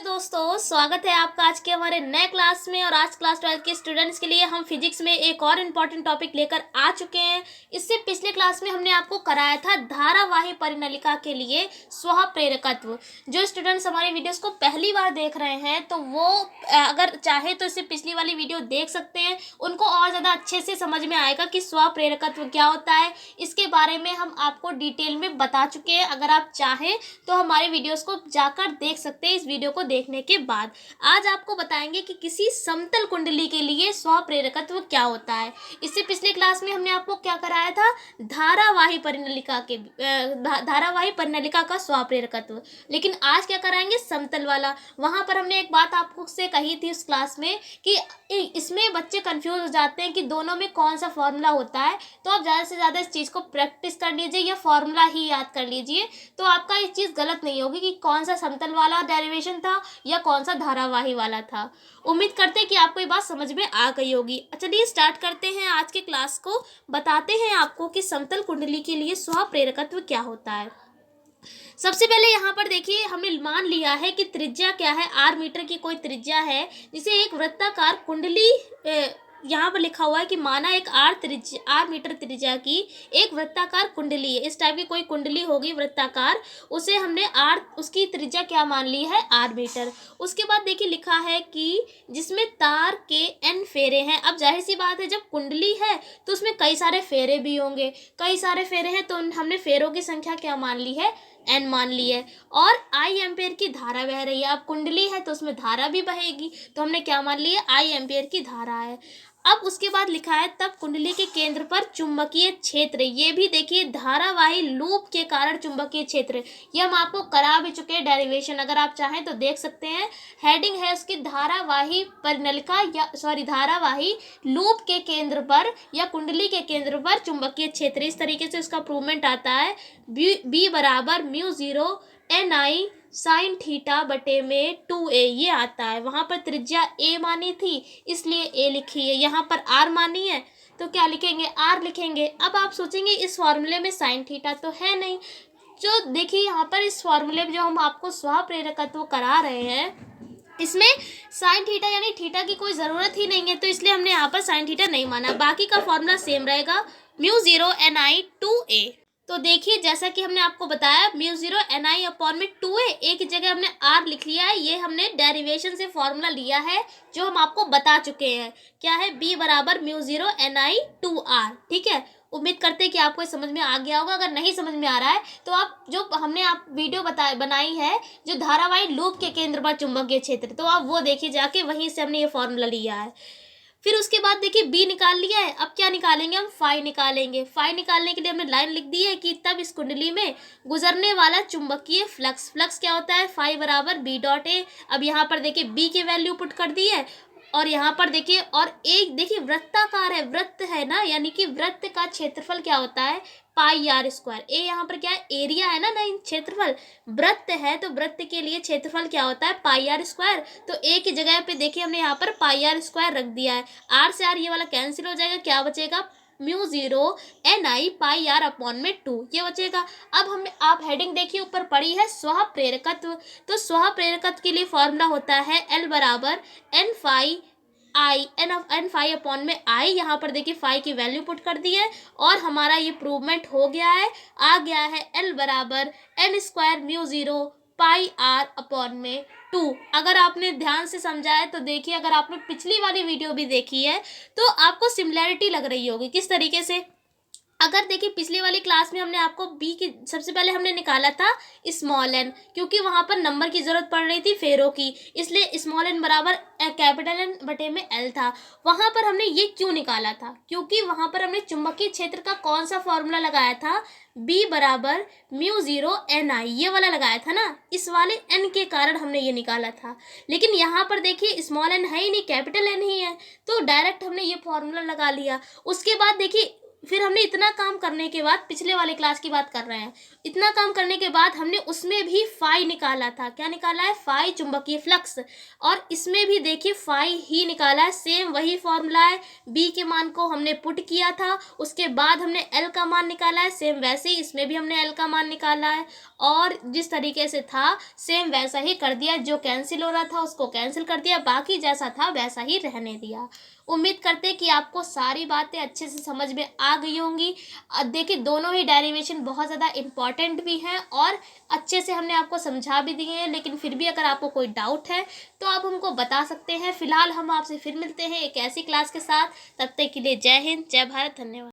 दोस्तों, स्वागत है आपका आज के हमारे नए क्लास में। और आज क्लास 12 के स्टूडेंट्स के लिए हम फिजिक्स में एक और इम्पॉर्टेंट टॉपिक लेकर आ चुके हैं। इससे पिछले क्लास में हमने आपको कराया था धारावाही परिनलिका के लिए स्वप्रेरकत्व। जो स्टूडेंट्स हमारे वीडियोस को पहली बार देख रहे हैं तो वो अगर चाहे तो इससे पिछली वाली वीडियो देख सकते हैं। उनको और ज़्यादा अच्छे से समझ में आएगा कि स्वप्रेरकत्व क्या होता है। इसके बारे में हम आपको डिटेल में बता चुके हैं। अगर आप चाहें तो हमारे वीडियोस को जाकर देख सकते हैं। इस वीडियो को देखने के बाद आज आपको बताएंगे कि किसी समतल कुंडली के लिए स्वप्रेरकत्व क्या होता है। इससे पिछले क्लास में हमने आपको क्या कराया था, धारावाही परिनलिका का स्वप्रेरकत्व। लेकिन आज क्या कराएंगे, समतल वाला। वहां पर हमने एक बात आपको से कही थी उस क्लास में कि इसमें बच्चे कंफ्यूज हो जाते हैं कि दोनों में कौन सा फॉर्मूला होता है। तो आप ज़्यादा से ज़्यादा इस चीज़ को प्रैक्टिस कर लीजिए या फॉर्मूला ही याद कर लीजिए, तो आपका ये चीज़ गलत नहीं होगी कि कौन सा समतल वाला डेरिवेशन था या कौन सा धारावाही वाला था। उम्मीद करते हैं कि आपको ये बात समझ में आ गई होगी। चलिए स्टार्ट करते हैं आज के क्लास को। बताते हैं आपको कि समतल कुंडली के लिए स्वप्रेरकत्व क्या होता है। सबसे पहले यहाँ पर देखिए, हमने मान लिया है कि त्रिज्या क्या है, आर मीटर की कोई त्रिज्या है जिसे एक वृत्ताकार कुंडली यहाँ पर लिखा हुआ है कि माना एक आर मीटर त्रिज्या की एक वृत्ताकार कुंडली है। इस टाइप की कोई कुंडली होगी वृत्ताकार, उसे हमने उसकी त्रिज्या क्या मान ली है, आर मीटर। उसके बाद देखिए लिखा है कि जिसमें तार के n फेरे हैं। अब जाहिर सी बात है, जब कुंडली है तो उसमें कई सारे फेरे भी होंगे। कई सारे फेरे हैं तो हमने फेरों की संख्या क्या मान ली है, n मान ली है। और आई एम्पेयर की धारा बह रही है। अब कुंडली है तो उसमें धारा भी बहेगी, तो हमने क्या मान लिया, आई एम्पेयर की धारा है। अब उसके बाद लिखा है तब कुंडली के केंद्र पर चुंबकीय क्षेत्र। ये भी देखिए धारावाही लूप के कारण चुंबकीय क्षेत्र, ये हम आपको करा भी चुके हैं डेरिवेशन। अगर आप चाहें तो देख सकते हैं। हेडिंग है उसकी धारावाही परिनलिका धारावाही लूप के केंद्र पर या कुंडली के केंद्र पर चुंबकीय क्षेत्र। इस तरीके से उसका प्रूवमेंट आता है। बी बराबर μ0 NI साइन थीटा बटे में 2a ये आता है। वहां पर त्रिज्या a मानी थी इसलिए a लिखी है। यहाँ पर r मानी है तो क्या लिखेंगे, r लिखेंगे। अब आप सोचेंगे इस फॉर्मूले में साइन थीटा तो है नहीं। जो देखिए यहाँ पर इस फॉर्मूले में जो हम आपको स्वप्रेरकत्व करा रहे हैं, इसमें साइन थीटा यानी थीटा की कोई ज़रूरत ही नहीं है, तो इसलिए हमने यहाँ पर साइन थीटा नहीं माना। बाकी का फॉर्मूला सेम रहेगा, μ0 NI 2a। तो देखिए जैसा कि हमने आपको बताया, μ0 NI अपॉन में 2a, एक ही जगह हमने r लिख लिया है। ये हमने डेरिवेशन से फॉर्मूला लिया है जो हम आपको बता चुके हैं। क्या है, b बराबर μ0 NI 2r। ठीक है, उम्मीद करते हैं कि आपको ये समझ में आ गया होगा। अगर नहीं समझ में आ रहा है तो आप जो हमने आप वीडियो बनाई है जो धारावाही लूप के केंद्र पर चुंबकीय क्षेत्र, तो आप वो देखिए जाके, वहीं से हमने ये फॉर्मूला लिया है। फिर उसके बाद देखिए बी निकाल लिया है। अब क्या निकालेंगे, हम फाई निकालेंगे। फाई निकालने के लिए हमने लाइन लिख दी है कि तब इस कुंडली में गुजरने वाला चुंबकीय फ्लक्स क्या होता है, फाई बराबर बी डॉट ए। अब यहाँ पर देखिए बी की वैल्यू पुट कर दी है और यहाँ पर देखिए, और एक देखिए वृत्ताकार है, वृत्त है ना, यानी कि वृत्त का क्षेत्रफल क्या होता है, पाई आर स्क्वायर। ए यहाँ पर क्या है, एरिया है ना, नहीं क्षेत्रफल। वृत्त है तो वृत्त के लिए क्षेत्रफल क्या होता है, पाई आर स्क्वायर। तो ए की जगह पे देखिए हमने यहाँ पर पाई आर स्क्वायर रख दिया है। आर से आर ये वाला कैंसिल हो जाएगा, क्या बचेगा, μ0 NI पाई आर अपॉन में 2 ये बचेगा। अब हमने आप हेडिंग देखिए ऊपर पड़ी है स्वप्रेरकत्व। तो स्वप्रेरकत्व के लिए फॉर्मूला होता है L बराबर N फाई अपॉन में I। यहाँ पर देखिए फाई की वैल्यू पुट कर दी है और हमारा ये प्रूवमेंट हो गया है, आ गया है L बराबर N square μ0 pi R upon में 2। अगर आपने ध्यान से समझा है तो देखिए, अगर आपने पिछली वाली वीडियो भी देखी है तो आपको सिमिलैरिटी लग रही होगी। किस तरीके से, अगर देखिए पिछली वाली क्लास में हमने आपको बी की सबसे पहले हमने निकाला था स्मॉल n, क्योंकि वहां पर नंबर की जरूरत पड़ रही थी फेरों की, इसलिए स्मॉल n बराबर कैपिटल N बटे में L था। वहां पर हमने ये क्यों निकाला था, क्योंकि वहां पर हमने चुंबकीय क्षेत्र का कौन सा फॉर्मूला लगाया था, b बराबर μ0 NI ये वाला लगाया था ना, इस वाले n के कारण हमने ये निकाला था। लेकिन यहाँ पर देखिए स्मॉल n है ही नहीं, कैपिटल N ही है, तो डायरेक्ट हमने ये फॉर्मूला लगा लिया। उसके बाद देखिए फिर हमने इतना काम करने के बाद, पिछले वाले क्लास की बात कर रहे हैं, इतना काम करने के बाद हमने उसमें भी फाई निकाला था। क्या निकाला है? फाई, चुंबकीय फ्लक्स। और इसमें भी देखिए फाई ही निकाला है, सेम वही फॉर्मूला है। बी के मान को हमने पुट किया था, उसके बाद हमने एल का मान निकाला है, सेम वैसे ही इसमें भी हमने एल का मान निकाला है। और जिस तरीके से था सेम वैसा ही कर दिया, जो कैंसिल हो रहा था उसको कैंसिल कर दिया, बाकी जैसा था वैसा ही रहने दिया। उम्मीद करते हैं कि आपको सारी बातें अच्छे से समझ में आ गई होंगी। देखिए दोनों ही डेरिवेशन बहुत ज़्यादा इम्पॉर्टेंट भी हैं और अच्छे से हमने आपको समझा भी दिए हैं, लेकिन फिर भी अगर आपको कोई डाउट है तो आप हमको बता सकते हैं। फिलहाल हम आपसे फिर मिलते हैं एक ऐसी क्लास के साथ। तब तक के लिए जय हिंद, जय भारत, धन्यवाद।